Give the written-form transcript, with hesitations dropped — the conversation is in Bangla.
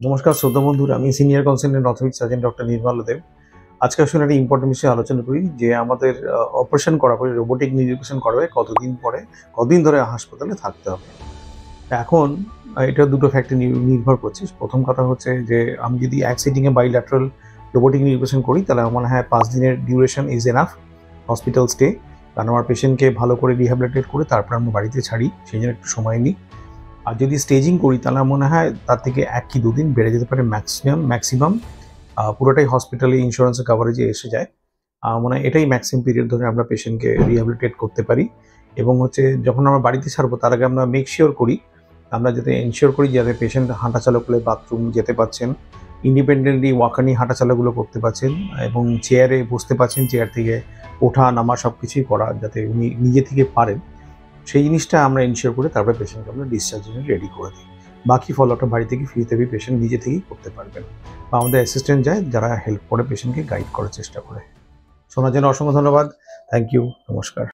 নমস্কার শ্রদ্ধা বন্ধুরা, আমি senior consultant orthopaedic surgeon doctor Nirmal Deb. আজকে আসলে একটা ইম্পর্টেন্ট বিষয়ে আলোচনা করি যে আমাদের অপারেশন করার পরে রোবোটিক নির্বাচন করাবে কতদিন ধরে হাসপাতালে থাকতে হবে। এখন এটা দুটো ফ্যাক্টর নির্ভর করছে। প্রথম কথা হচ্ছে যে আমি যদি এক সিটিংয়ে বাইল্যাটারাল রোবোটিক নির্বাচন করি তাহলে আমার মনে হয় 5 দিনের duration is enough hospital stay. কারণ আমার পেশেন্টকে ভালো করে রিহ্যাবিলিটেট করে তারপর আমরা বাড়িতে ছাড়ি, সেই জন্য একটু সময় নিই। আর যদি স্টেজিং করি তাহলে মনে হয় তার থেকে 1 কি 2 দিন বেড়ে যেতে পারে ম্যাক্সিমাম। পুরোটাই হসপিটালে ইন্স্যুরেন্সের কাভারেজে এসে যায়। মনে হয় এটাই ম্যাক্সিমাম পিরিয়ড ধরে আমরা পেশেন্টকে রিহ্যাবিলিটেট করতে পারি। এবং হচ্ছে যখন আমরা বাড়িতে ছাড়বো তার আগে আমরা এনশিওর করি যাতে পেশেন্ট হাঁটাচলা করলে বাথরুম যেতে পারছেন, ইন্ডিপেন্ডেন্টলি ওয়াকানি হাঁটাচলাগুলো করতে পারছেন এবং চেয়ারে বসতে পারছেন, চেয়ার থেকে ওঠা নামা সব কিছুই করা যাতে উনি নিজে থেকে পারেন। সেই জিনিসটা আমরা এনশিওর করে তারপরে পেশেন্টকে আমরা ডিসচার্জের জন্য রেডি করে দিই। বাকি ফলোআপটা বাড়ি থেকে ফিজিওথেরাপি পেশেন্ট নিজে থেকেই করতে পারবেন বা আমাদের অ্যাসিস্ট্যান্ট যায় যারা হেল্প করে পেশেন্টকে গাইড করার চেষ্টা করে। শোনার জন্য অসংখ্য ধন্যবাদ। Thank you. নমস্কার।